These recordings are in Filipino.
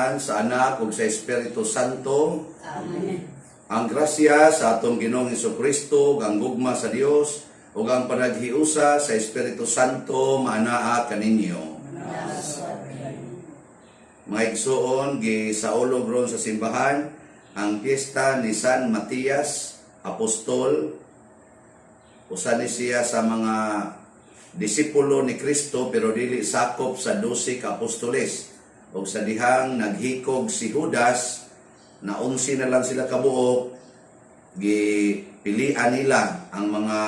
Amahan, sa Anak, ug sa Espiritu Santo. Amen. Ang grasya sa atong Ginoong Hesukristo, ang gugma sa Dios, ug ang panaghiusa sa Espiritu Santo maanaa kaninyo. Mga igsoon, gisaulog ron sa simbahan ang piyesta ni San Matias, Apostol. Usa ni siya sa mga disipulo ni Kristo pero dili sakop sa 12 ka apostoles. O sa dihang naghikog si Judas, na 11 na lang sila kabuok, gipilian nila ang mga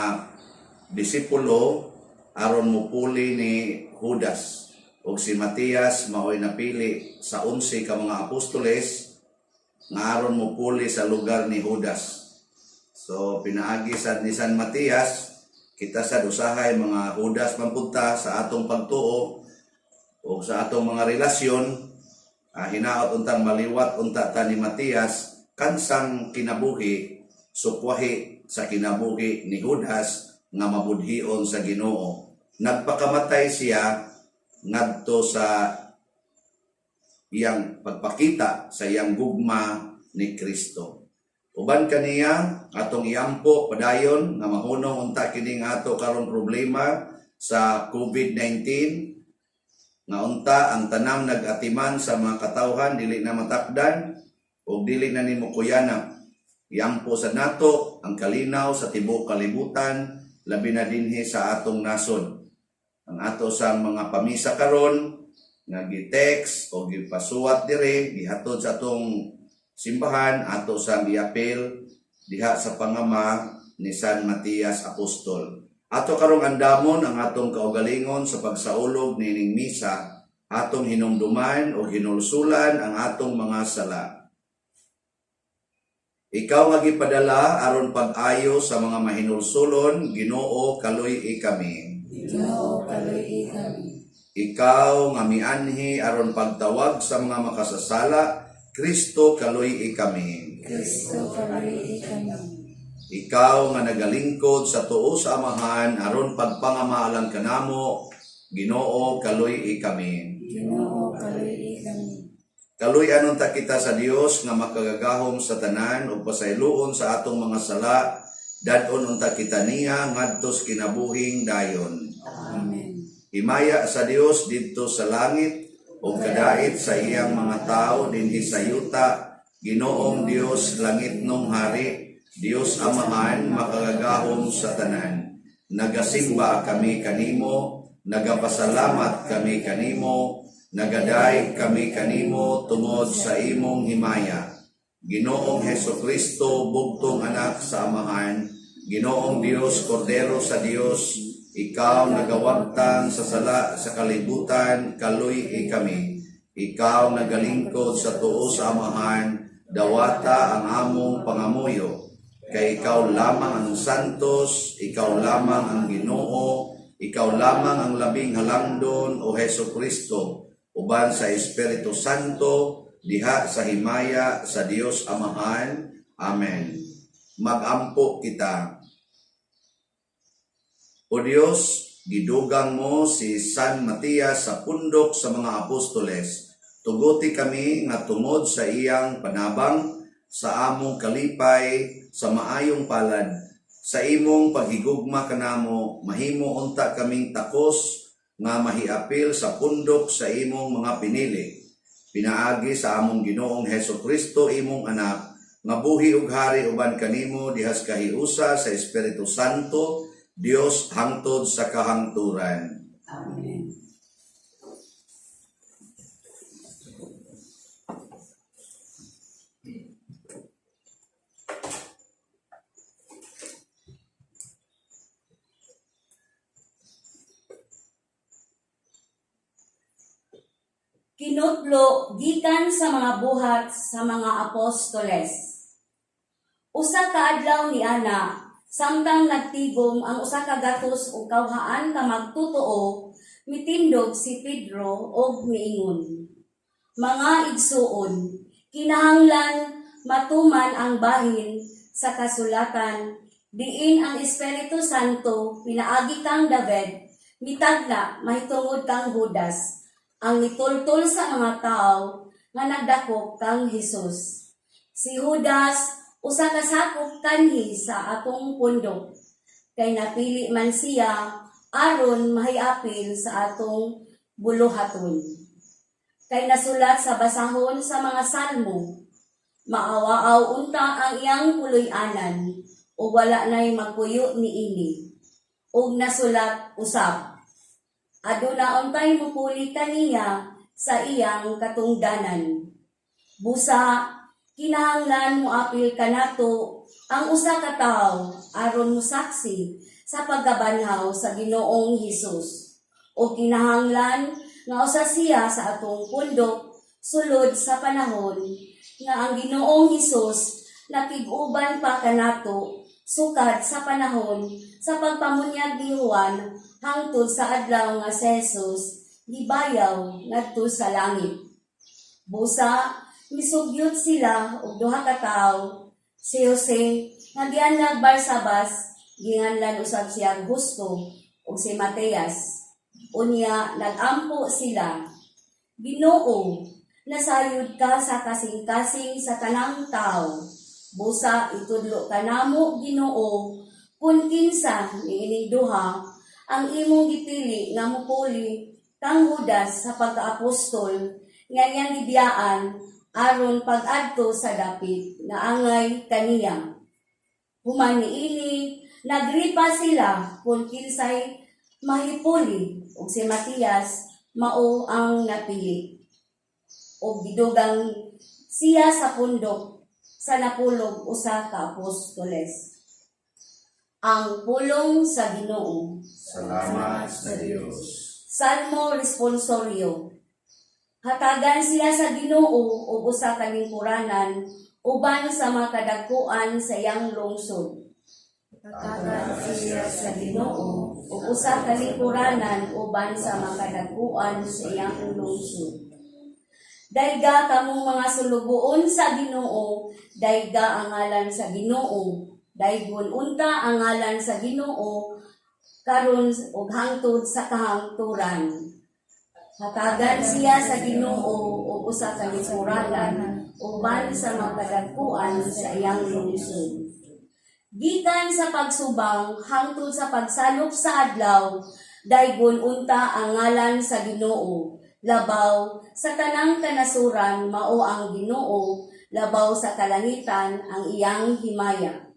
disipulo aron mupuli ni Judas. O si Matias mao'y napili sa 11 ka mga apostoles nga aron mupuli sa lugar ni Judas. So pinaagi ni San Matias, kita sa usahay mga Judas mampunta sa atong pagtuo o sa atong mga relasyon. Hinaot untang maliwat unta ta ni Matias kansang kinabuhi sukwahi sa kinabuhi ni Judas nga mabudhion sa Ginoo. Nagpakamatay siya ngadto sa iyang pagpakita sa iyang gugma ni Kristo. Uban kaniya atong iampo padayon nga mahunong unta kining ato karon problema sa COVID-19 nga unta ang tanang nag-atiman sa mga katawhan dili na matakdan o dili na nimo kuyanap. Iampo sa nato ang kalinaw sa tibuok kalibutan labi na dinhi sa atong nasod. Ang ato sa mga pamisa karon nga gi-text o gipasuwat dire gihatod sa atong simbahan ato sa giapil diha sa pangama ni San Matias Apostol. Ato karong andamon ang atong kaugalingon sa pagsaulog nining misa, atong hinumduman o hinulsulan ang atong mga sala. Ikaw nga gipadala aron pag-ayo sa mga mahinulsulon, Ginoo kaluy kami. Ginoo kaluy kami. Ikaw nga mianhi aron pagtawag sa mga makasasala, Kristo kaluy kami. Kristo kaluy kami. Ikaw nga nagalingkod sa tuo sa Amahan aron pagpangamaalan kanamo, Ginoo kaluy kami. Ginoo kaluy kami. Kaluy anon ta kita sa Dios nga makagagahom sa tanan ug pasayloon sa atong mga sala, dadon unta kita niya ngadtos kinabuhing dayon. Amen. Himaya sa Dios didto sa langit ug kadait sa iyang mga tao dinhi sa yuta, Ginoong Dios langitnong hari, Dios Amahan makagagahom sa tanan. Nagasimba kami kanimo, nagapasalamat kami kanimo, nagaday kami kanimo tungod sa imong himaya. Ginoong Hesukristo bugtong anak sa Amahan, Ginoong Dios Kordero sa Dios, ikaw nagawagtang sa sala sa kalibutan, kaluy kami. Ikaw nagalingkod sa tuo sa Amahan, dawata ang among pangamuyo. Kay ikaw lamang ang santos, ikaw lamang ang Ginoo, ikaw lamang ang labing halangdon o Hesukristo, uban sa Espiritu Santo, diha sa himaya sa Dios Amahan. Amen. Magampo kita. O Dios, gidugang mo si San Matias sa pundok sa mga apostoles. Tuguti kami nga tungod sa iyang panabang sa among kalipay sa maayong palad. Sa imong paghigugma kanamo, mahimo unta kaming takos nga mahiapil sa pundok sa imong mga pinili. Pinaagi sa among Ginoong Hesukristo imong anak, nga buhi ug hari uban kanimo dihas kahiusa sa Espiritu Santo, Dios hangtod sa kahangturan. Amen. Kinutlo gikan sa mga buhat sa mga apostoles. Usa ka adlaw ni ana, samtang nagtigom ang usa ka gatos ug kawhaan ka magtotoo, mitindog si Pedro og miingon, "Mga igsuon, kinahanglan matuman ang bahin sa kasulatan diin ang Espiritu Santo pinaagi kang David, mitagna mahitungod kang Judas, ang nitultol sa mga tao nga nagdakop kang Hesus. Si Judas usa ka sakop kanhi sa atong pundok, kay napili man siya aron mahiapil sa atong buluhaton. Kay nasulat sa basahon sa mga salmo, maawaaw unta ang iyang puloy-anan, o wala na'y magpuyo niini. Og nasulat usab, aduna untay mupuli kaniya sa iyang katungdanan. Busa, kinahanglan mo apil kanato ang usa ka tawo aron mosaksi sa pagkabanhaw sa Ginoong Hesus. O kinahanglan nga usa siya sa atong pundok sulod sa panahon nga ang Ginoong Hesus nakig-uban pa kanato sukad sa panahon sa pagpamunyag ni Juan hangtod sa adlaw nga si Jesus gibayaw ngadto sa langit. Busa, misugyot sila og duha ka tawo, si Jose nga gianlag Barsabas, ginganlan usab siya Justo, ug si Mateas. Unya nagampo sila, Ginoo, nasayod ka sa kasing-kasing sa tanang tawo. Busa itudlo ka namo, Ginoo, kun kinsa niining duha ang imong gipili nga mupuli kang Judas sa pagkaapostol nga iyang gibiyaan aron pag-adto sa dapit nga angay kaniya. Human niini, nagripa sila kung kinsay mahipuli, ug si Matias mao ang napili. O gidugang siya sa pundok sa napulog usa ka apostoles. Ang pulong sa Ginoo. Salamat sa Dios. Salmo responsorio. Hatagan siya sa Ginoo ug usa ka lingkuranan uban sa mga kadagkuan sa iyang lungsod. Hatagan siya sa Ginoo ug usa ka lingkuranan uban sa mga kadagkuan sa iyang lungsod. Dayga kamong mga sulugoon sa Ginoo, dayga ang ngalan sa Ginoo, daygon unta ang ngalan sa Ginoo karon ug hangtod sa kahangturan. Hatagan siya sa Ginoo ug usa ka lingkuranan uban sa mga kadagkuan sa iyang lungsod. Gikan sa pagsubang hangtod sa pagsalop sa adlaw, daygon unta ang ngalan sa Ginoo. Labaw sa tanang kanasuran mao ang Ginoo, labaw sa kalangitan ang iyang himaya.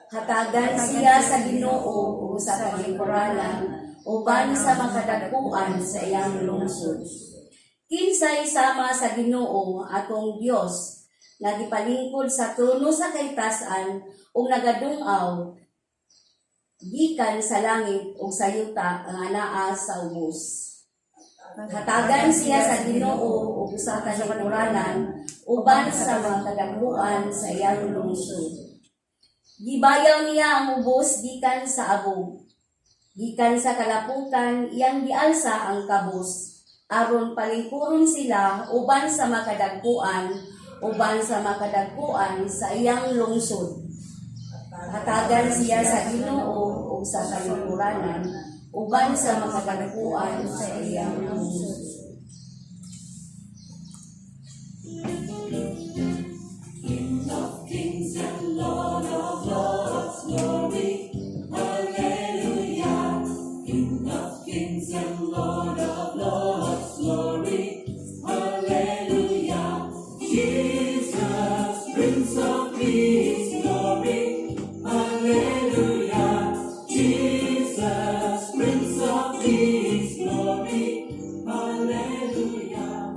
Hatagan siya sa Ginoo ug sa kalingkuranan uban sa makadagkuan sa iyang lungsod. Kinsay sama sa Ginoo atong Dios nga gipalingkod sa trono sa kaitasan ug nagadung-aw gikan sa langit ug sa yuta nga anaa sa ubos. Hatagan siya sa Ginoo ug usa ka lingkuranan uban sa mga kadagkuan sa iyang lungsod. Gibayaw niya ang ubos gikan sa abog. Gikan sa kalapukan iyang gialsa ang kabos aron palingkuron sila uban sa mga kadagkuan uban sa mga kadagkuan sa iyang lungsod. Hatagan siya sa Ginoo ug sa kalingkuranan uban sa mga kadagkuan sa iyang lungsod. King of kings and Lord of lords, glory, hallelujah. King of kings and Lord of lords, glory, hallelujah. Jesus, Prince of Peace, glory, hallelujah. Jesus, Prince of Peace, glory, hallelujah.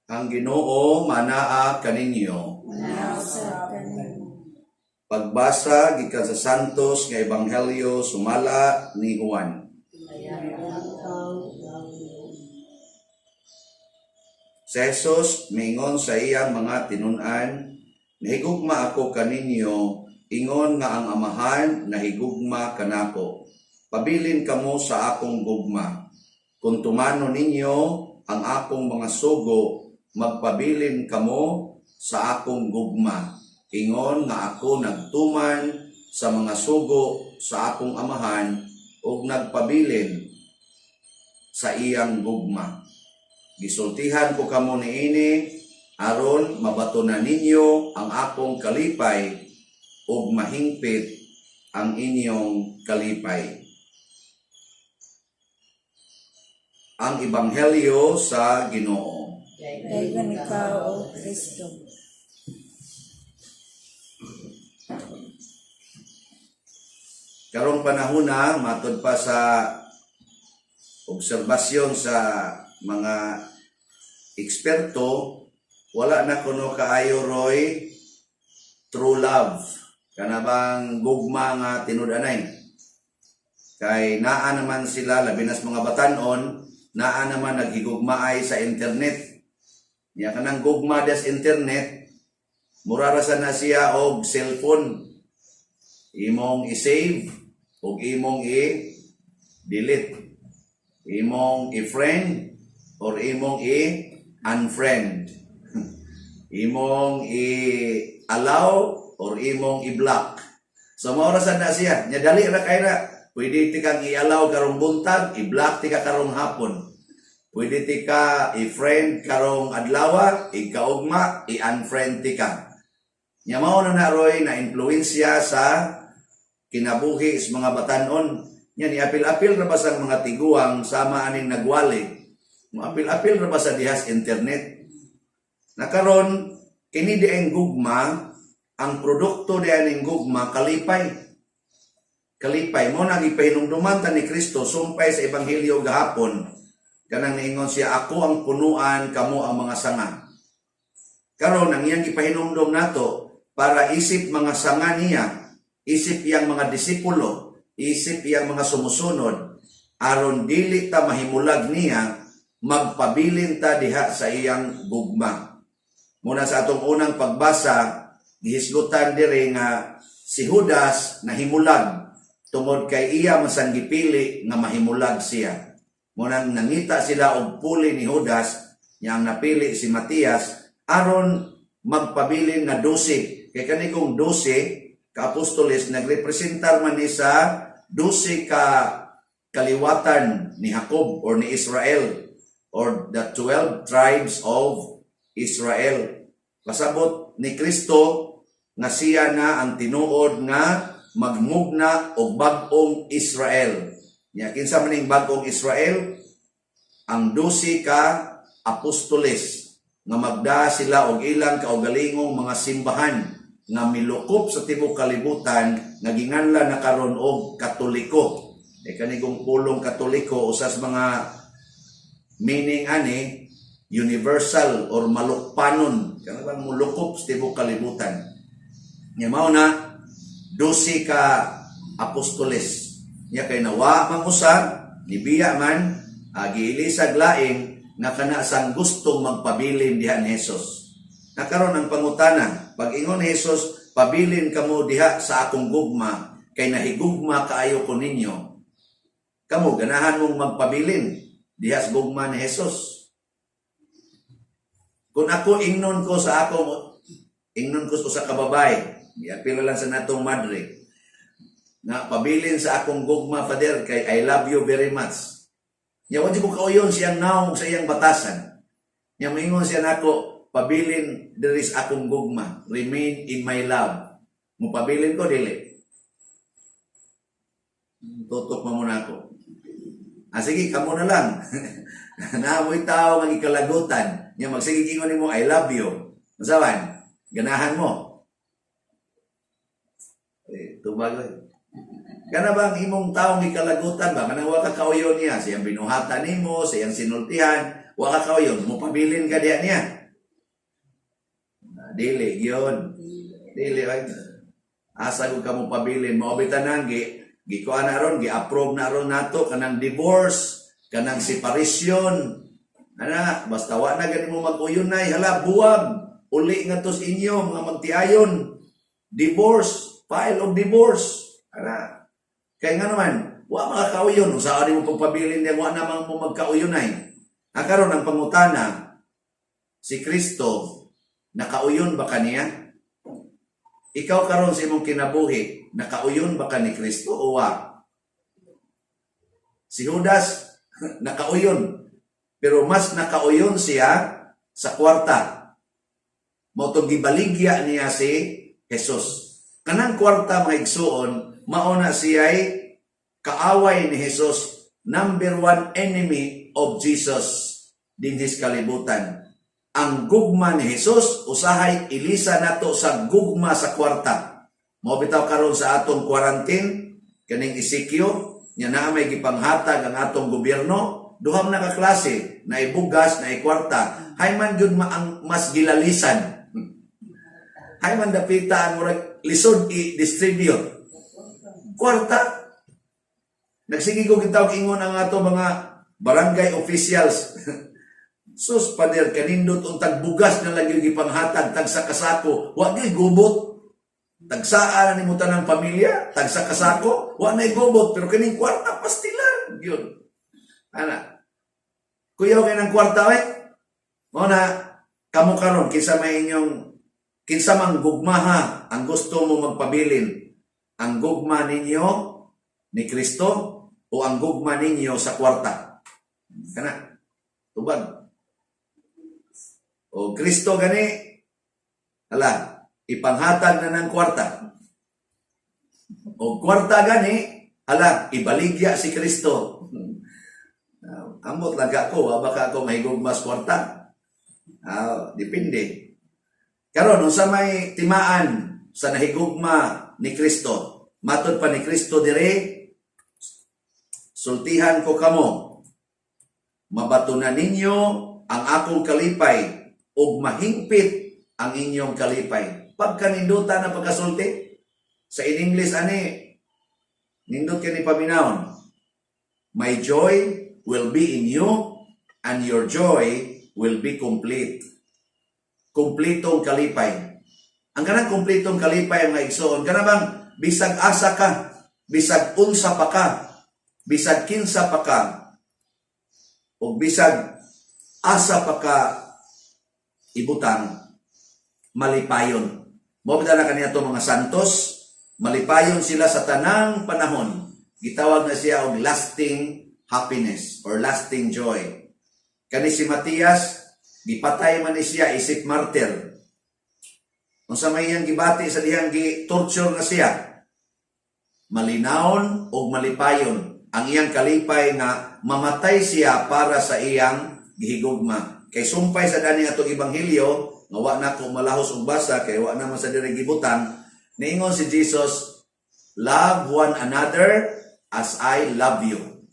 Ang Ginoo manaa kaninyo. Nasa kanin. Pagbasa gikan sa Santos nga Ebanghelyo sumala ni Juan. Si Jesus mingon sa iyang mga tinun-an, nahigugma ako kaninyo, ingon nga ang Amahan nahigugma kanako. Pabilin kamo sa akong gugma. Kung tumano ninyo ang akong mga sugo, magpabilin kamo sa akong gugma. Ingon nga ako nagtuman sa mga sugo sa akong Amahan ug nagpabilin sa iyang gugma. Gisultihan ko kamo niini aron mabatunan ninyo ang akong kalipay ug mahingpit ang inyong kalipay. Ang Ebanghelyo sa Ginoo. Dagan ikaw, O Kristo. Karong panahona, matod pa sa obserbasyon sa mga eksperto, wala na kuno kaayo Roy true love. Kana bang gugma nga tinud-anay. Kay naa naman sila, labi nas mga batanon, naa naman naghigugmaay sa internet. Niya kanang gugma des internet, murarasan na siya og cellphone. Imong i-save ug imong i-delete. Imong i-friend or imong i-unfriend. Imong i-allow or imong i-block. So maurasan na siya. Nya dali ra kay na. Pwede ti kang i-allow karong buntag, i-block ti ka karong hapon. Pwede ti ka i-friend karong adlaw, ikaugma, i-unfriend ti ka. Nya mao na Roy na influensya sa kinabuhi sa mga batanon. Nya ni apil-apil ra ba sa mga tiguang sama aning nagwali. Mo apil-apil ra ba sa dihas internet. Nakaron kini dieng gugma, ang produkto dieng gugma kalipay. Kalipay mo nang ipahinumduman ta ni Kristo sumpay sa ebanghelyo gahapon. Kanang niingon siya, ako ang punuan, kamo ang mga sanga. Karon ang iyang ipahinumdum nato para isip mga sanga niya, isip iyang mga disipulo, isip iyang mga sumusunod, aron dili ta mahimulag niya, magpabilin ta diha sa iyang gugma. Muna sa atong unang pagbasa, gihisgutan diri nga si Judas nahimulag tungod kay iya masanggipili nga mahimulag siya. Munang nangita sila og puli ni Judas, yang napili si Matias aron magpabilin na 12. Kay kani kong 12 ka apostoles nagrepresentar man ni sa 12 ka kaliwatan ni Jacob or ni Israel or the 12 tribes of Israel. Pasabot ni Kristo nga siya na ang tinuod nga magmugna og bag-ong Israel. Nya kinsa man ning bag-ong Israel? Ang 12 ka apostoles nga magda sila og ilang kaugalingong mga simbahan nga milukop sa tibuok kalibutan nga ginganlan na karon og Katoliko. Kanigong pulong Katoliko usas mga meaning ani universal or malukpanon, kana bang mulukop sa tibuok kalibutan. Nya mao na 12 ka apostoles. Nya kay nawa mang usa, nibiya man, giilisag laing nga kana sang gustong magpabilin diha ni Hesus. Nakaron ang pangutana, pag ingon ni Hesus, pabilin kamo diha sa akong gugma, kay nahigugma kaayo ko ninyo. Kamo ganahan mong magpabilin diha sa gugma ni Hesus. Kung ako ingnon ko sa usa ka babae, iapila lang sa natong madre, na pabilin sa akong gugma, Father, kay I love you very much. Nya wadi ko kauyon siyang naong sa iyang batasan. Nya moingon siya nako, pabilin diri sa akong gugma, remain in my love. Mo pabilin ko dili. Tutok mo muna ako. Sige, kamo na lang. Naamoy tao nga ikalagutan. Nya magsige ingon nimo I love you. Masawan? Ganahan mo. Tubagoy. Kana bang imong taong ikalagutan ba? Kanang wa ka kauyon niya, siyang binuhatan nimo, siyang sinultihan, wa ka kauyon, mo pabilin ka diya niya. Dili, yun. Dili, ay. Asa ko ka mo pabilin, maobitan gikuha na ron, gi-approve na ron nato, kanang divorce, kanang separation. Ana, basta wa na gani mo mag-uyon na, hala, buwag. Uli nga tos inyo, mga magtiayon. Divorce, file of divorce. Ana, kaya nga naman, wa makakauyon. Kung saan mo pagpabilin niya, wa naman mo magkauyon ay. Nakaroon ng pangutana, si Kristo, nakauyon ba kaniya? Ikaw karon sa imong kinabuhi, nakauyon ba ka ni Kristo o wa? Si Judas, nakauyon. Pero mas nakauyon siya sa kwarta. Mao tong gibaligya niya si Jesus. Kanang kwarta mga igsuon, mauna siya'y kaaway ni Jesus, number one enemy of Jesus din his kalibutan. Ang gugma ni Jesus, usahay ilisa nato sa gugma sa kwarta. Mao bitaw karon sa atong quarantine, kaning Ezekiel, nya naa may gipanghatag ang atong gobyerno, duhang nakaklase, na ibugas, na ikwarta, hay man jud ang mas gilalisan. Hay man dapita ang murag lisod i-distribute. Kwarta. Nagsige ko gitawag ingon ang ato mga barangay officials. Sus, pader, kanindot untag bugas na lagi gipanghatag, tagsa kasako, wa gyud gubot. Tagsaan ni mo tanang pamilya, tagsa kasako, wa na gubot, pero kaning kwarta pastilan. Yun. Ana. Kuyaw kay ng kwarta, mo na, kamo karon kinsa may inyong, kinsa mang gugmaha ang gusto mo magpabilin. Ang gugma ninyo ni Kristo o ang gugma ninyo sa kwarta. Kana, tubag. O Kristo gani, ala, ipanghatag na ng kwarta. O kwarta gani, ala, ibaligya si Kristo. Ambot lang ako, baka ako mahigugma sa kwarta. Depende. Karon unsa may timaan sa nahigugma ni Kristo. Matod pa ni Kristo dire, sultihan ko kamo, mabatunan ninyo ang akong kalipay ug mahingpit ang inyong kalipay. Pagkaninduta na pagkasulti, sa in English ani, nindot kini paminawon, my joy will be in you and your joy will be complete. Kumplitong kalipay. Ang kanang kumplitong kalipay ang maigsoon, kana bang bisag asa ka, bisag unsa pa ka, bisag kinsa pa ka, o bisag asa pa ka ibutang, malipayon. Mabita na kaniya ito mga santos, malipayon sila sa tanang panahon. Gitawag na siya og lasting happiness or lasting joy. Kani si Matias, gipatay man ni siya, isip martyr. Kung sa may iyang gibati sa dihang gi-torture na siya, malinaon o malipayon ang iyang kalipay nga mamatay siya para sa iyang gihigugma. Kay sumpay sa dani atong ebanghelyo, nga wa na ko malahos og basa, kay wa na man sa diri gibutang, niingon si Jesus, love one another as I love you.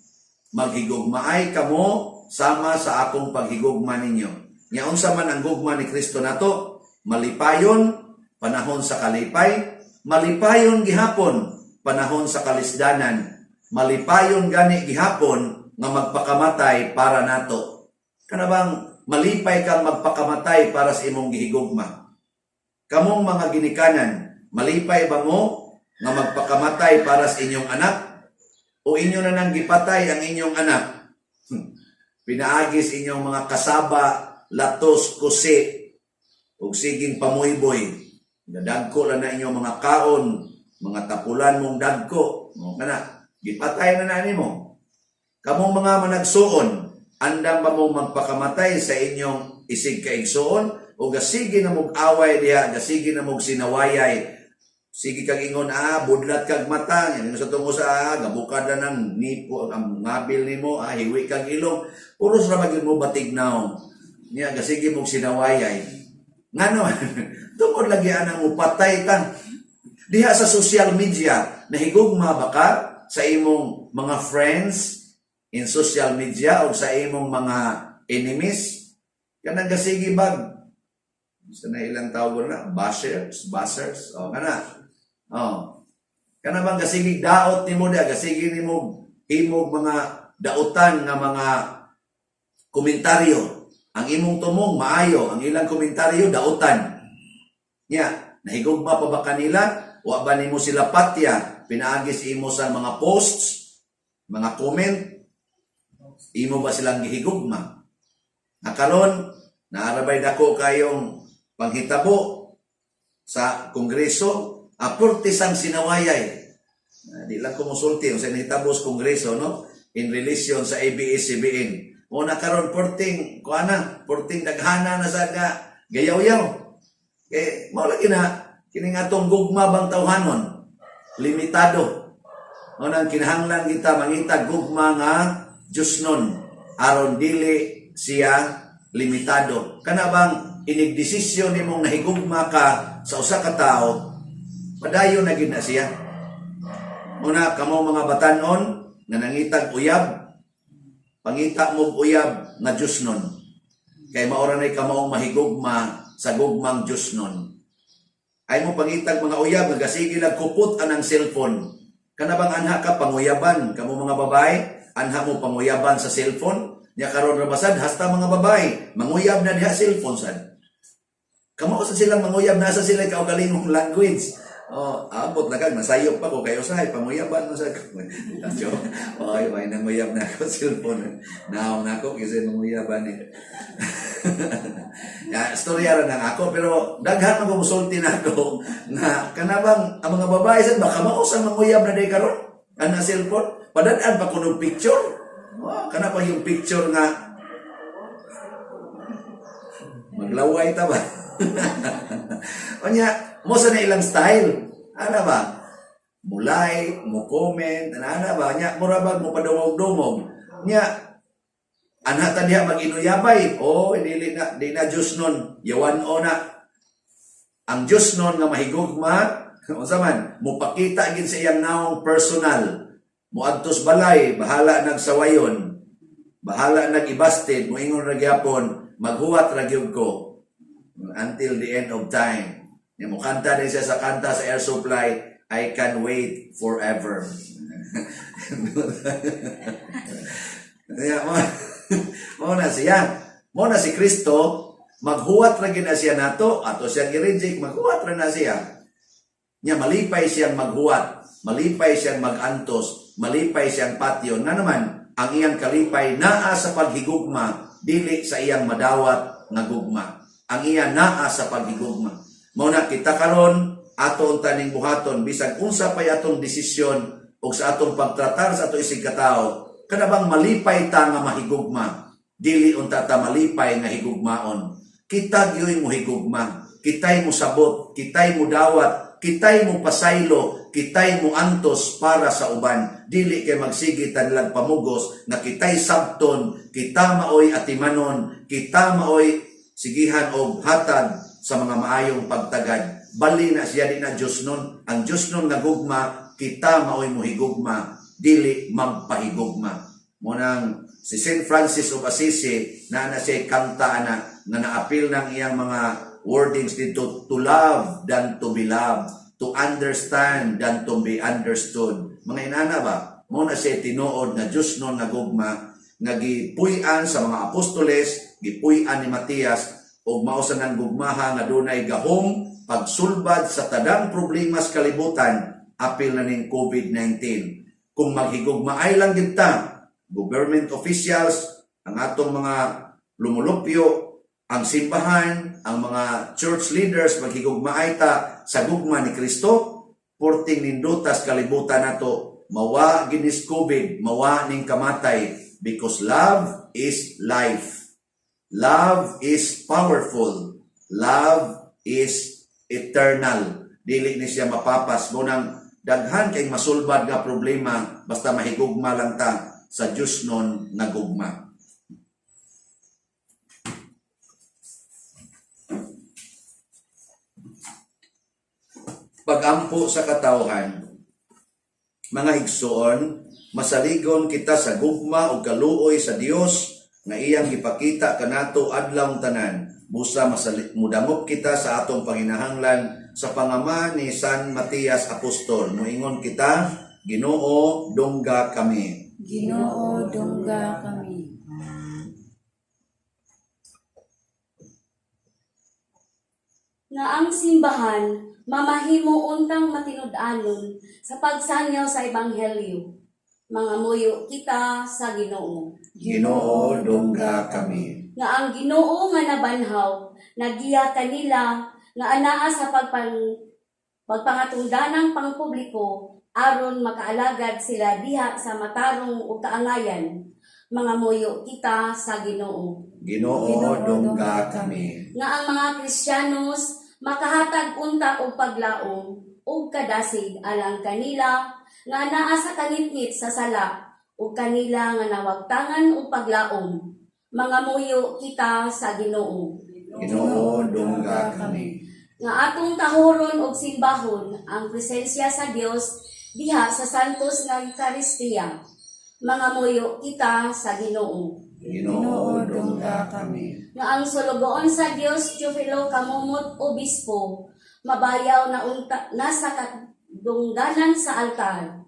Maghigugmaay kamo sama sa akong paghigugma ninyo. Nya unsa man ang gugma ni Kristo nato, malipayon panahon sa kalipay, malipayon gihapon panahon sa kalisdanan, malipayon gani gihapon nga magpakamatay para nato. Kanabang malipay kang magpakamatay para sa imong gihigugma. Kamong mga ginikanan, malipay ba mo nga magpakamatay para sa inyong anak? O inyo na nang gipatay ang inyong anak? Pinaagis inyong mga kasaba, latos, kusi, ug siging pamuyboy. Dadagko lang na inyong mga kaon, mga tapulan mong dagko. Kana, gipatay na na nimo. Kamong mga managsuon, andam ba mong magpakamatay sa inyong isig kaigsuon? O gasigi na mong away diha, gasigi na mong sinawayay. Sige kag ingon, budlat kag mata. Yan sa tungo sa gabukad na ng nipo, ang ngabil nimo, hiwi kag ilong. Puros na maging mo batignaw. Yan, gasigi mong sinawayay. Ngano, tungkol lagi anang upatay ka. Diha sa social media, nahigugma ba ka sa imong mga friends in social media o sa imong mga enemies? Kanang gasigi bag. Gusto na ilang tawag na, bashers, o kana. Kana bang gasigi daot nimo dia, gasigi nimo imong mga dautan nga mga komentaryo. Ang imong tumong maayo, ang ilang komentaryo dautan. Nya, nahigugma pa ba kanila? Wa ba nimo sila patya? Pinaagis imo sa mga posts, mga comment, imo ba silang gihigugma? Nakaron, naarabay dako kayong panghitabo sa kongreso, apurtisang sinawayay. Di lang kumusulti, kung sa nahitabo sa kongreso, no? In relation sa ABS-CBN. Mo na karon porting porting daghana na sad nga gayaw-yaw. Kay mao lagi na kining atong gugma bang tawhanon limitado. Mao nang kinahanglan kita mangita gugma nga Diosnon aron dili siya limitado. Kana bang inigdesisyon nimong nahigugma ka sa usa ka tawo, padayon na gid na siya. Muna kamo mga batanon nga nangitag uyab, pangita mo uyab nga Diosnon. Kay maora nay kamo mahigugma sa gugmang Diosnon. Ay mo pangitag mga uyab nga gasige nagkupot anang cellphone. Kana bang anha ka panguyaban kamo mga babae, anha mo panguyaban sa cellphone? Nya karon ra basad hasta mga babae manguyab na diha cellphone sad. Kamo sa silang manguyab nasa sila kaugalingong language. Oh, abot na kag nasayop pa ko kayo sahay panguyaban mo sa ko. Oy, may nanguyab na ako cellphone. Naon na ako kasi manguyaban eh. Ya, storya ra nang ako pero daghan man ko musulti na ako na kanabang ang mga babae sad baka mao sa manguyab na day karon ana cellphone padad-an pa kuno picture. Wow, kana pa yung picture nga maglaway ta ba? Onya, mo sa na ilang style. Ana ba? Mulay, mo comment, ana ba? Nya mura bag mo padungog-dungog. Nya ana ta diha mag-inuyabay. Oh, di na Diosnon. Yawan o na. Ang Diosnon nga mahigugma, unsa man, mupakita gid sa iyang naong personal. Muadtos balay, bahala nagsawayon, bahala nag-ibasted, moingon ra gyapon, maghuwat ra gyud ko until the end of time. Ni mo kanta din siya sa kanta sa Air Supply, I can wait forever. Mo na siya. Mo na si Kristo, maghuwat ra gyud na siya nato, ato siya gi-reject, maghuwat ra na siya. Nya malipay siyang maghuwat, malipay siyang magantos, malipay siyang patyon na naman ang iyang kalipay naa sa paghigugma dili sa iyang madawat nga gugma. Ang iya naa sa paghigugma. Mao na kita karon ato unta ning buhaton bisag unsa pay atong desisyon ug sa atong pagtratar sa ato isig katao kada bang malipay ta nga mahigugma dili unta ta malipay nga higugmaon. Kita gyoy mo higugma, kitay mo sabot, kitay mo dawat, kitay mo pasaylo, kitay mo antos para sa uban. Dili kay magsigitan lang pamugos na kitay sabton, kita maoy atimanon, kita maoy sigihan og hatag sa mga maayong pagtagad. Bali na siya di na Diosnon. Ang Diosnon nga gugma, kita maoy mohigugma, dili magpahigugma. Munang si St. Francis of Assisi na siya kanta na naapil ng iyang mga wordings dito, to love than to be loved, to understand than to be understood. Mga inana ba? Mo na siya tinuod na Diosnon nga gugma nga gipuy-an sa mga apostoles, gipuy-an ni Matias ug mao sa nang gugmaha nga dunay gahom pagsulbad sa tadang problema sa kalibutan apil na ning COVID-19. Kung maghigugmaay lang gid ta, government officials, ang atong mga lumulupyo, ang simbahan, ang mga church leaders, maghigugmaay ta sa gugma ni Kristo, porting nindutas kalibutan nato, mawa ginis COVID, mawa ning kamatay, because love is life. Love is powerful. Love is eternal. Dili ni siya mapapas. Munang daghan kay masulbad nga problema basta mahigugma lang ta sa Diosnon nga gugma. Pagampo sa katawhan, mga igsoon, masaligon kita sa gugma o kaluoy sa Dios nga iyang gipakita kanato adlaw tanan. Busa mudangop kita sa atong panginahanglan sa pangama ni San Matias Apostol. Moingon kita, Ginoo dungga kami. Ginoo dungga kami. Nga ang simbahan mamahimo untang matinud-anon sa pagsanyaw sa ebanghelyo. Mga muyo kita sa Ginoo. Ginoo dungga kami. Nga ang Ginoo nga nabanhaw, nagiya kanila nga anaa sa pagpangatungdanang pangpubliko aron makaalagad sila diha sa matarong ug kaangayan. Mga muyo kita sa Ginoo. Ginoo dungga kami. Nga ang mga Kristiyanos makahatag unta og paglaom ug kadasig alang kanila nga naa sa kanitnit sa sala ug kanila nga nawagtangan og paglaom. Mga muyo kita sa Ginoo. Ginoo dungga kami. Nga atong tahuron og simbahon ang presensya sa Dios diha sa santos nga Eucharistia. Mga muyo kita sa Ginoo. Ginoo dungga kami. Nga ang sulugoon sa Dios Teofilo Kamumot Obispo mabayaw na unta nasa kadungganan sa altar.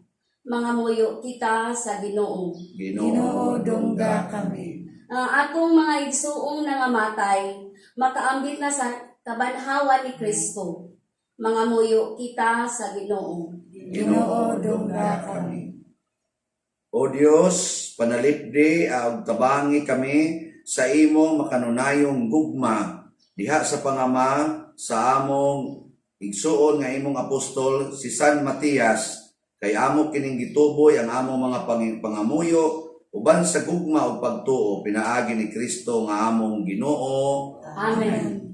Mga muyo kita sa Ginoo. Ginoo dungga kami. Ang atong mga igsuong nangamatay makaambit na sa kabanhawa ni Kristo. Mga muyo kita sa Ginoo. Ginoo dungga kami. O Dios, panalipdi ug tabangi kami sa imong makanunayong gugma diha sa pangama sa among igsuon nga imong apostol si San Matias kay amo kining gituboy ang among mga pangamuyo uban sa gugma ug pagtuo pinaagi ni Kristo nga among Ginoo. Amen.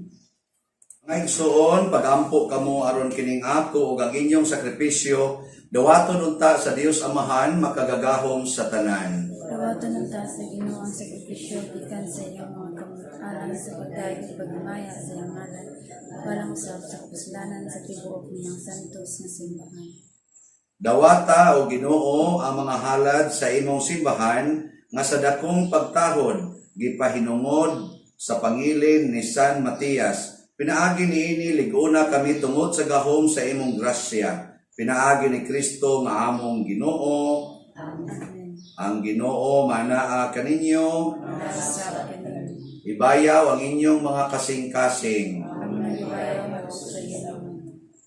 Nga igsuon, pagampo kamo aron kining ako ug ang inyong sakripisyo dawaton unta sa Dios Amahan makagagahom sa tanan. Dawaton ng taas sa Ginoo ang sakripisyo gikan sa iyong mga kamag-alang sa pagdayeg ug pagmaya sa iyang ngalan. Walang usab sa kapuslanan sa tibuok niyang santos nga simbahan. Dawata o Ginoo ang mga halad sa imong simbahan nga sa dakong pagtahod gipahinungod sa pangilin ni San Matias. Pinaagi niini liguna kami tungod sa gahom sa imong grasya. Pinaagi ni Kristo nga among Ginoo. Amen. Ang Ginoo manaa kaninyo. Nasa kanin. Ibayaw ang inyong mga kasing-kasing. Ang nalibayaw mo sa Ginoo.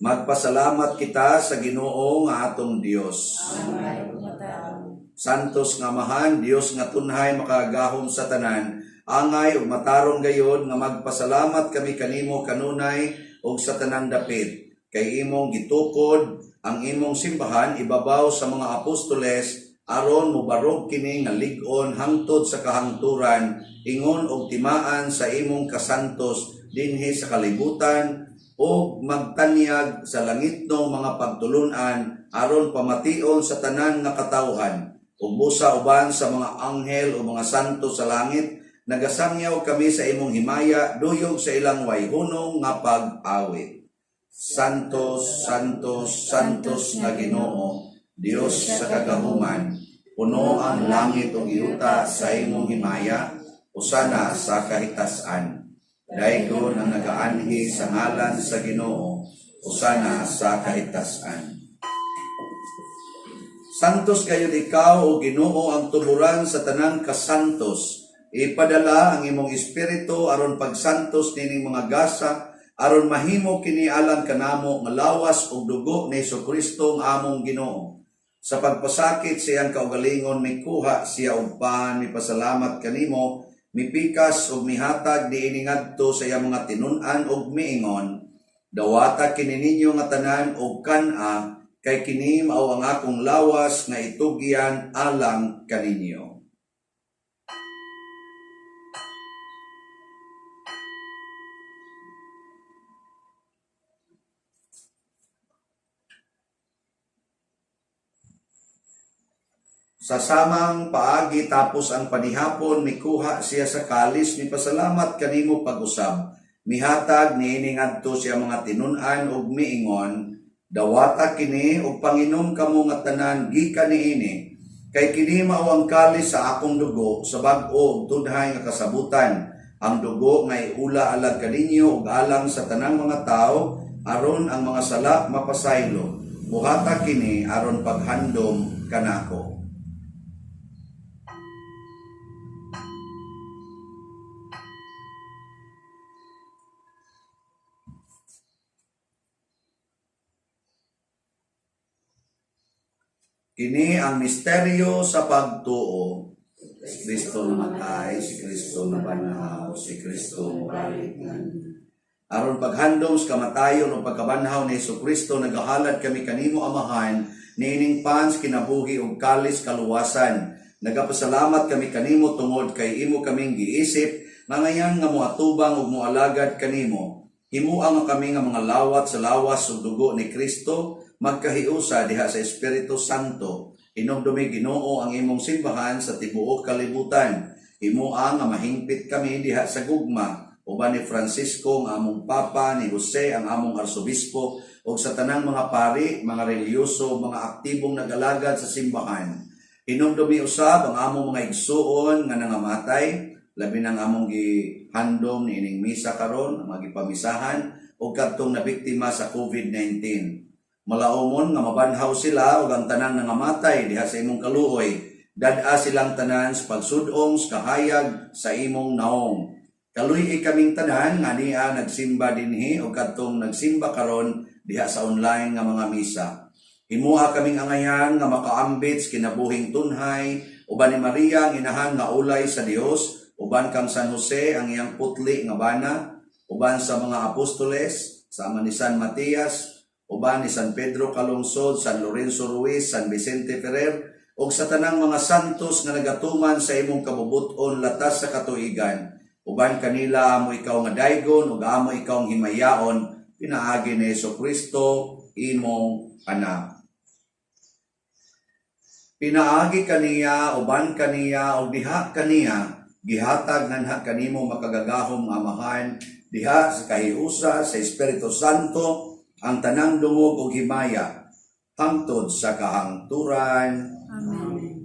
Magpasalamat kita sa Ginoo nga atong Dios. Ang may umatao. Santos nga Amahan, Dios nga tunhay makagahom sa tanan, angay ug matarong gayod nga magpasalamat kami kanimo kanunay ug sa tanan dapit. Kay imong gitukod ang imong simbahan ibabaw sa mga apostoles aron mobarog kini nga lig-on hangtod sa kahangturan, ingon og timaan sa imong kasantos dinhi sa kalibutan ug magtanyag sa langitnong mga pagtulunan aron pamation sa tanan nga katawhan ug busa uban sa mga anghel o mga santo sa langit. Nagasangyaw kami sa imong himaya duyog sa ilang wayhunong nga pag-awit. Santos, Santos, Santos nga Ginoo, Dios sa kagahuman, puno ang langit ug yuta sa imong himaya, usana sa kahitasan. Daygon ang nagaanhi sa ngalan sa Ginoo, usana sa kahitasan. Santos gayud ikaw o Ginoo ang tuburan sa tanang kasantos. Ipadala ang imong espiritu aron pagsantos nining mga gasa aron mahimo kini alang kanamo nga lawas ug dugo ni Jesucristo nga among Ginoo. Sa pagpasakit siyang kaugalingon mikuha siya og pan mipasalamat kanimo, mipikas ug mihatag diini ngadto sa iyang mga tinun-an ug miingon, dawata kini ninyo nga tanan og kan-a kay kini mao ang akong lawas nga itugyan alang kaninyo. Sa samang paagi tapos ang panihapon, mikuha siya sa kalis, mipasalamat kanimo pag-usab. Mihatag niini ngadto siya mga tinun-an ug miingon, dawata kini ug panginom kamo nga tanan gikan niini. Kay kini mao ang kalis sa akong dugo sa bag-o ug tudhay nga kasabutan. Ang dugo nga iula alang kaninyo ug alang sa tanang mga tawo aron ang mga sala mapasaylo. Buhata kini aron paghandom kanako. Kini ang misteryo sa pagtuo. Si Kristo namatay, si Kristo nabanhaw, si Kristo mabalik. Aron paghandom sa kamatayon o pagkabanhaw ni Jesucristo, nagahalad kami kanimo Amahan, niining pans kinabuhi ug kalis kaluwasan. Nagapasalamat kami kanimo tungod kay imo kaming giisip nga ngayon nga moatubang ug moalagad kanimo. Himuang nga kami nga mga lawat sa lawas ug dugo ni Kristo magkahiusa diha sa Espiritu Santo. Hinumdumi Ginoo ang imong simbahan sa tibuok kalibutan. Himuang nga mahingpit kami diha sa gugma uban ni Francisco nga among Papa, ni Jose ang among Arsobispo ug sa tanang mga pari, mga reliyoso, mga aktibong nag-alagad sa simbahan. Hinumdumi usab ang among mga igsuon nga nangamatay, labi ng among gihandom ni ining misa karon, ang magipamisahan ug kadtong nabiktima sa COVID-19. Malaumon nga mabanhaw sila ug ang tanang nangamatay diha sa imong kaluoy, dad-a silang tanan sa pagsudong sa kahayag sa imong naong. Kaluy kaming tanan nga niya nagsimba dinhi ug kadtong nagsimba karon diha sa online nga mga misa. Himuha kaming angayan nga makaambit sa kinabuhing tunhay, uban ni Maria ang inahan nga ulay sa Dios, uban kang San Jose ang iyang putli nga bana, uban sa mga apostoles, sama ni San Matias, uban ni San Pedro Calungsod, San Lorenzo Ruiz, San Vicente Ferrer, ug sa tanang mga santos nga nagatuman sa imong kabubuton latas sa katuigan. Uban kanila amo ikaw nga daygon ug amo ikaw ang himayaon, pinaagi ni Jesucristo imong anak. Pinaagi kaniya, uban kaniya, o diha kaniya, gihatag nanha kanimo makagagahom nga amahan, diha sa kahiusa sa Espiritu Santo, ang tanang dungog o himaya, hangtod sa kahangturan. Amen.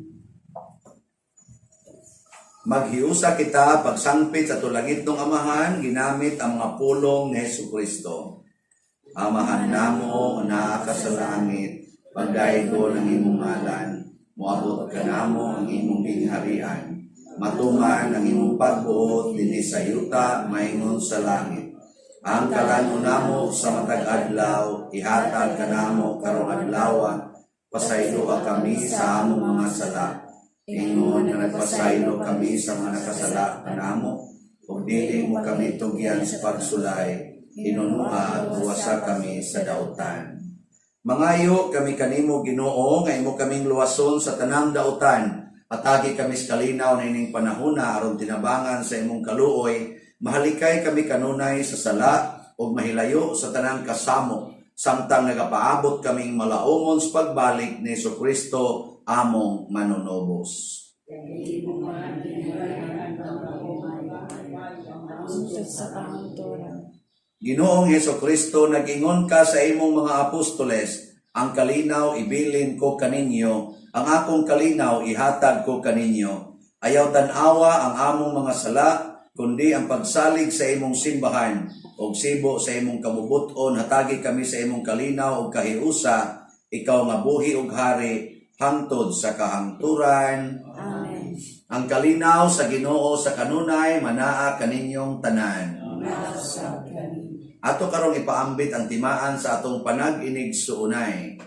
Maghiusa kita pagsangpit sa tulangit ng amahan, ginamit ang mga pulong ni Jesucristo. Amahan namo na sa langit, pagdaygo ng imong ngalan, moabot ka namo ang imong gingharian, matuman ang imong pagbuot dinhi sa yuta maingon sa langit. Ang kalan namo sa matag adlaw, ihatag ka namo karong adlaw, pasaylo kami sa among mga sala. Ingon nga nagpasaylo kami sa mga nakasala kanamo, ug dili mo kami tugyan sa pagsulay, inunua at buwasa kami sa dautan. Mangayo kami kanimo Ginoo nga imo kaming luwason sa tanang dautan, atagi kami sa kalinaw na ining panahona aron tinabangan sa imong kaluoy, mahalikay kami kanunay sa sala ug mahilayo sa tanang kasamo, samtang nagapaabot kaming malaumon sa pagbalik ni Jesucristo among manunobos. Hangtod sa kahangturan. Ginoong Jesucristo, nag-ingon ka sa imong mga apostoles, ang kalinaw ibilin ko kaninyo, ang akong kalinaw ihatag ko kaninyo. Ayaw tanawa ang among mga sala, kundi ang pagsalig sa imong simbahan, og sibo sa imong kabubuton, hatagi kami sa imong kalinaw ug kahiusa, ikaw nga buhi ug hari, hangtod sa kahangturan. Amen. Ang kalinaw sa Ginoo sa kanunay, manaa kaninyong tanan. Ato karong ipaambit ang timaan sa atong panag-inig suunay.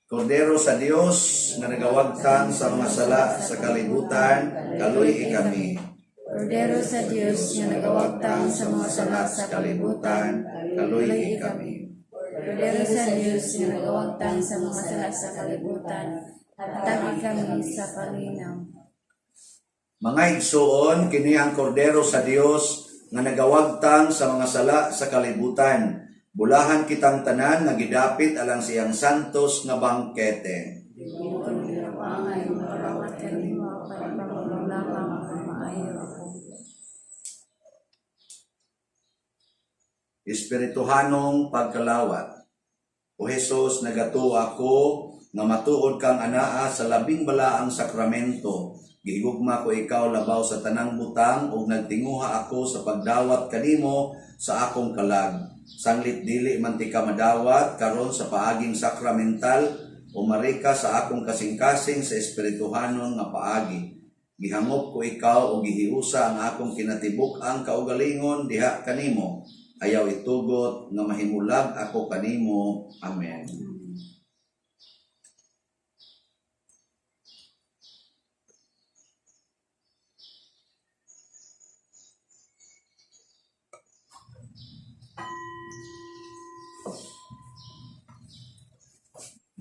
Kordero sa Dios nga nagawagtang sa mga sala sa kalibutan, kaluy kami. Kordero sa Dios nga nagawagtang sa mga sala sa kalibutan, kaluy kami. Kordero sa Dios nga nagawagtang sa mga sala sa kalibutan, hatagi kami sa kalinaw. Mga igsuon, kini ang kordero sa Dios nga nagawagtang sa mga sala sa kalibutan. Bulahan kitang tanan nga gidapit alang siyang santos nga bangkete. Espirituhanong pagkalawat. O Jesus, nagatuo ako nga matuod kang anaa sa labing balaang sakramento. Gihigugma ko ikaw labaw sa tanang butang ug nagtinguha ako sa pagdawat kanimo sa akong kalag. Sanglit dili man ti ka madawat karon sa paaging sakramental, umari ka sa akong kasing-kasing sa espirituhanon nga paagi. Gihangop ko ikaw ug gihiusa ang akong kinatibuk-ang kaugalingon diha kanimo. Ayaw itugot nga mahimulag ako kanimo. Amen.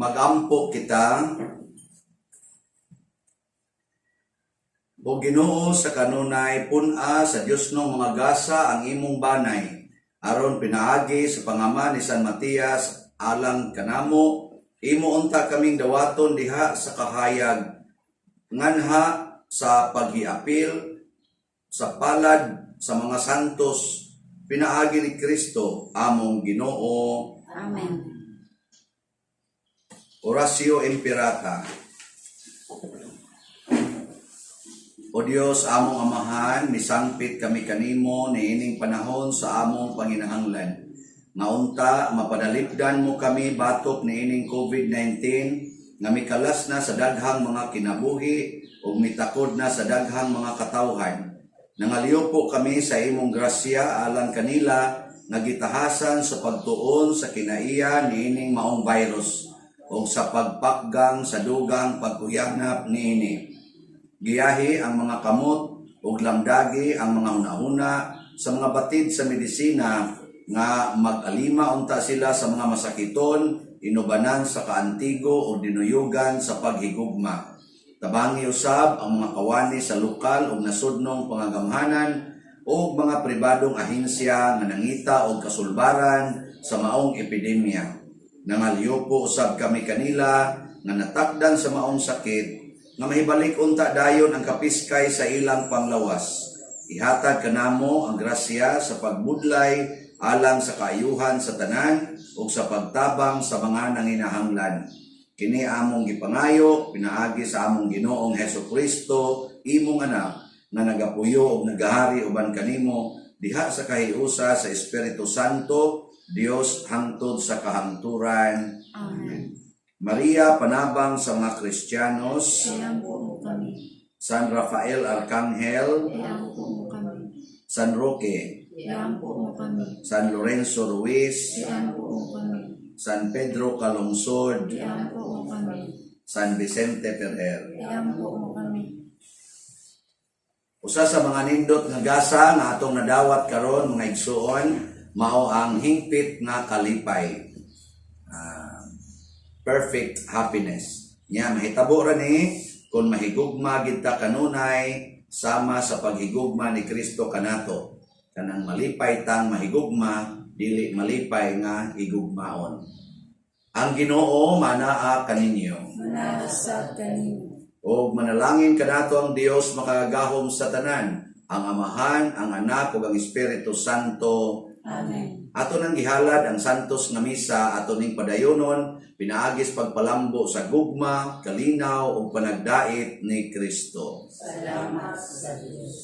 magampo kita o Ginoo sa kanunay pun-a sa Dios ng mga gasa ang imong banay aron pinaagi sa pangama ni San Matias alang kanamo imo unta kaming dawaton diha sa kahayag nganha sa paghiapil sa palad sa mga santos pinaagi ni Kristo among Ginoo. Amen. Oratio Imperata. O Dios among amahan, misangpit kami kanimo niining panahon sa among panginahanglan. Nga unta mapadalipdan mo kami batok niining COVID-19 nga mikalas na sa daghang mga kinabuhi ug mitakod na sa daghang mga katawhan. Nangaliw po kami sa imong grasya alang kanila nga gitahasan sa pagtuon sa kinaiya niining maong virus o sa pagpakgang sa dugang pagkuyanap niini. Giyahi ang mga kamot ug lamdagi ang mga hunahuna sa mga batid sa medisina nga mag-alima unta sila sa mga masakiton, inubanan sa kaantigo o dinuyugan sa paghigugma. Tabangi usab ang mga kawani sa lokal ug nasudnong pangagamhanan o mga pribadong ahensya nga nangita og kasulbaran sa maong epidemya. Nangaliyo po usab kami kanila nga natakdan sa maong sakit nga mahibalik unta dayon ang kapiskay sa ilang panglawas. Ihatag kanamo ang grasya sa pagbudlay alang sa kaayuhan sa tanan ug sa pagtabang sa mga nanginahanglan. Kini among gipangayo pinaagi sa among Ginoong Hesukristo, imong anak nga nagapuyo ug nagahari uban kanimo diha sa kahiusa sa Espiritu Santo, Dios hangtod sa kahangturan. Amen. Maria panabang sa mga Kristiyanos, Iampo mo kami. San Rafael Arcangel, Iampo mo kami. San Roque, Iampo mo kami. San Lorenzo Ruiz, Iampo mo kami. San Pedro Calungsod, Iampo mo kami. San Vicente Ferrer. Iampo mo kami. Usa sa mga nindot nga gasa nga atong nadawat karon mga igsuon mao ang hingpit nga kalipay. Perfect happiness. Nya mahitabo ra ni kung mahigugma gid ta kanunay sama sa paghigugma ni Kristo kanato. Kanang malipay tang mahigugma dili malipay nga higugmaon. Ang Ginoo manaa kaninyo. Manasad kanimo. O manalangin kanato ang Dios makagahom sa tanan, ang Amahan, ang Anak ug ang Espiritu Santo. Amen. Ato nang gihalad ang santos nga misa ato ning padayonon pinaagis pagpalambo sa gugma, kalinaw ug panagdait ni Kristo. Salamat sa Diyos.